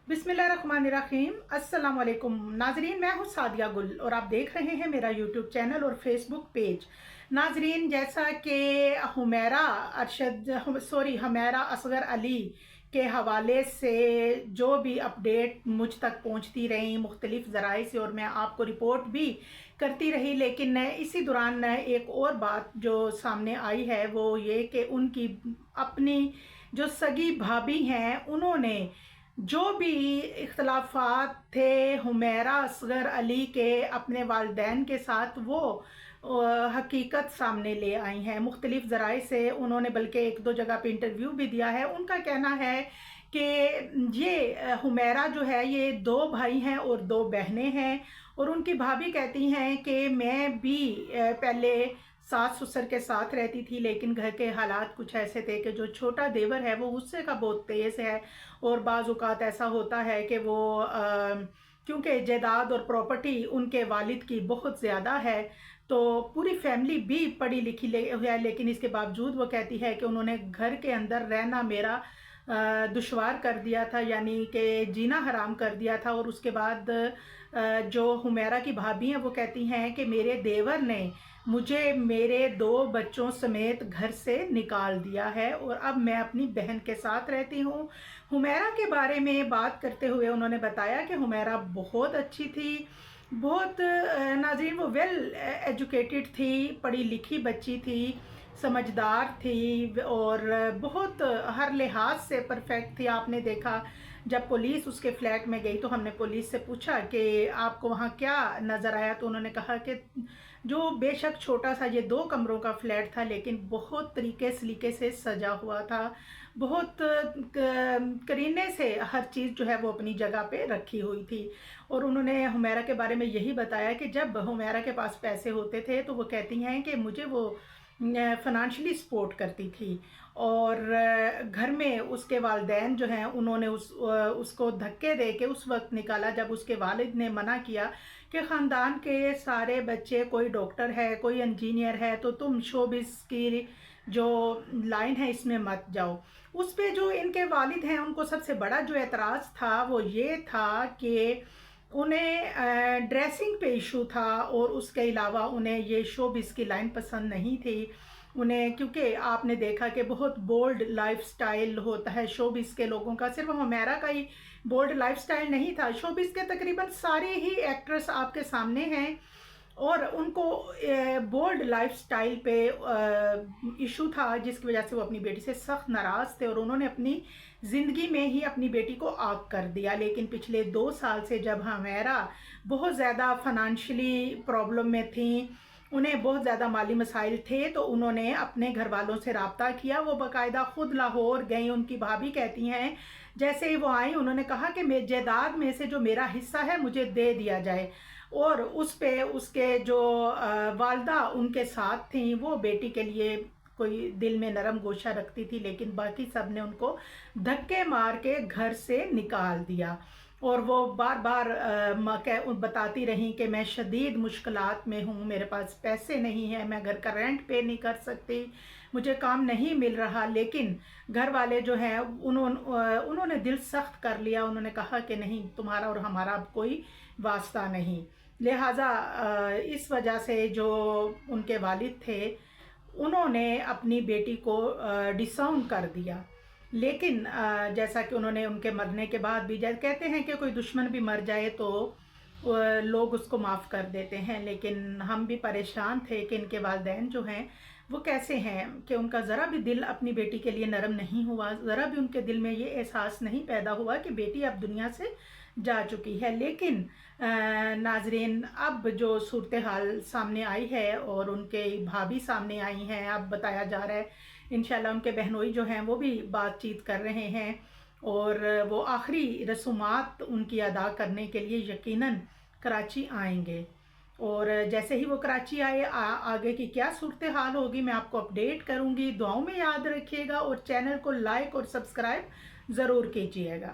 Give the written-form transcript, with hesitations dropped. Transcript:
बिस्मिल्लाहिर्रहमानिर्रहीम। अस्सलाम वालेकुम नाजरीन, मैं हूँ सादिया गुल और आप देख रहे हैं मेरा यूट्यूब चैनल और फेसबुक पेज। नाजरीन, जैसा कि हुमैरा असगर अली के हवाले से जो भी अपडेट मुझ तक पहुँचती रही मुख्तलिफ ज़राए से और मैं आपको रिपोर्ट भी करती रही, लेकिन इसी दौरान एक और बात जो सामने आई है वो ये कि उनकी अपनी जो सगी भाभी हैं उन्होंने जो भी इख्तलाफात थे हुमैरा असगर अली के अपने वालिदैन के साथ वो हकीकत सामने ले आई हैं मुख्तलिफ ज़राए से। उन्होंने बल्कि एक दो जगह पे इंटरव्यू भी दिया है। उनका कहना है कि ये हुमैरा जो है ये दो भाई हैं और दो बहनें हैं, और उनकी भाभी कहती हैं कि मैं भी पहले सास ससुर के साथ रहती थी, लेकिन घर के हालात कुछ ऐसे थे कि जो छोटा देवर है वो गुस्से का बहुत तेज़ है, और बाज़ औक़ात ऐसा होता है कि वो क्योंकि जायदाद और प्रॉपर्टी उनके वालिद की बहुत ज़्यादा है, तो पूरी फैमिली भी पढ़ी लिखी है, लेकिन इसके बावजूद वो कहती है कि उन्होंने घर के अंदर रहना मेरा दुश्वार कर दिया था, यानी कि जीना हराम कर दिया था। और उसके बाद जो हुमैरा की भाभी हैं वो कहती हैं कि मेरे देवर ने मुझे मेरे दो बच्चों समेत घर से निकाल दिया है और अब मैं अपनी बहन के साथ रहती हूँ। हुमैरा के बारे में बात करते हुए उन्होंने बताया कि हुमैरा बहुत अच्छी थी, बहुत नाज़रीन वो वेल एजुकेटेड थी, पढ़ी लिखी बच्ची थी, समझदार थी और बहुत हर लिहाज से परफेक्ट थी। आपने देखा जब पुलिस उसके फ्लैट में गई तो हमने पुलिस से पूछा कि आपको वहाँ क्या नज़र आया, तो उन्होंने कहा कि जो बेशक छोटा सा ये 2 कमरों का फ्लैट था, लेकिन बहुत तरीके सलीके से सजा हुआ था, बहुत करीने से हर चीज़ जो है वो अपनी जगह पे रखी हुई थी। और उन्होंने हुमैरा के बारे में यही बताया कि जब हुमैरा के पास पैसे होते थे तो वो कहती हैं कि मुझे वो फ़ाइनेंशियली सपोर्ट करती थी, और घर में उसके वालिदैन जो हैं उन्होंने उसको धक्के दे के उस वक्त निकाला जब उसके वालिद ने मना किया कि ख़ानदान के सारे बच्चे कोई डॉक्टर है, कोई इंजीनियर है, तो तुम शोबिस की जो लाइन है इसमें मत जाओ। उस पे जो इनके वालिद हैं उनको सबसे बड़ा जो एतराज़ था वो ये था कि उन्हें ड्रेसिंग पे इशू था, और उसके अलावा उन्हें ये शोबिस की लाइन पसंद नहीं थी उन्हें, क्योंकि आपने देखा कि बहुत बोल्ड लाइफस्टाइल होता है शोबिस के लोगों का। सिर्फ हुमैरा का ही बोल्ड लाइफस्टाइल नहीं था, शोबिस के तकरीबन सारे ही एक्ट्रेस आपके सामने हैं और उनको बोल्ड लाइफस्टाइल पे इशू था, जिसकी वजह से वो अपनी बेटी से सख्त नाराज़ थे और उन्होंने अपनी ज़िंदगी में ही अपनी बेटी को आग कर दिया। लेकिन पिछले 2 साल से जब हुमैरा बहुत ज़्यादा फाइनेंशियली प्रॉब्लम में थी, उन्हें बहुत ज़्यादा माली मसाइल थे, तो उन्होंने अपने घर वालों से रब्ता किया। वो बाकायदा ख़ुद लाहौर गई। उनकी भाभी कहती हैं जैसे ही वो आई उन्होंने कहा कि मेरे जायदाद में से जो मेरा हिस्सा है मुझे दे दिया जाए, और उस पे उसके जो वालदा उनके साथ थी वो बेटी के लिए कोई दिल में नरम गोशा रखती थी, लेकिन बाकी सब ने उनको धक्के मार के घर से निकाल दिया। और वो बार बार बताती रहीं कि मैं शदीद मुश्किलात में हूँ, मेरे पास पैसे नहीं हैं, मैं घर का रेंट पे नहीं कर सकती, मुझे काम नहीं मिल रहा। लेकिन घर वाले जो हैं उन्होंने दिल सख्त कर लिया। उन्होंने कहा कि नहीं, तुम्हारा और हमारा अब कोई वास्ता नहीं। लिहाजा इस वजह से जो उनके वालिद थे उन्होंने अपनी बेटी को डिसाउन कर दिया। लेकिन जैसा कि उन्होंने उनके मरने के बाद भी, जैसे कहते हैं कि कोई दुश्मन भी मर जाए तो लोग उसको माफ़ कर देते हैं, लेकिन हम भी परेशान थे कि इनके वालिदैन जो हैं वो कैसे हैं कि उनका ज़रा भी दिल अपनी बेटी के लिए नरम नहीं हुआ, ज़रा भी उनके दिल में ये एहसास नहीं पैदा हुआ कि बेटी अब दुनिया से जा चुकी है। लेकिन नाजरीन, अब जो सूरत हाल सामने आई है और उनके भाभी सामने आई हैं, अब बताया जा रहा है इंशाल्लाह उनके बहनोई जो हैं वो भी बातचीत कर रहे हैं और वो आखिरी रसूमात उनकी अदा करने के लिए यकीनन कराची आएंगे। और जैसे ही वो कराची आए आगे की क्या सूरत हाल होगी मैं आपको अपडेट करूंगी। दुआओं में याद रखिएगा और चैनल को लाइक और सब्सक्राइब ज़रूर कीजिएगा।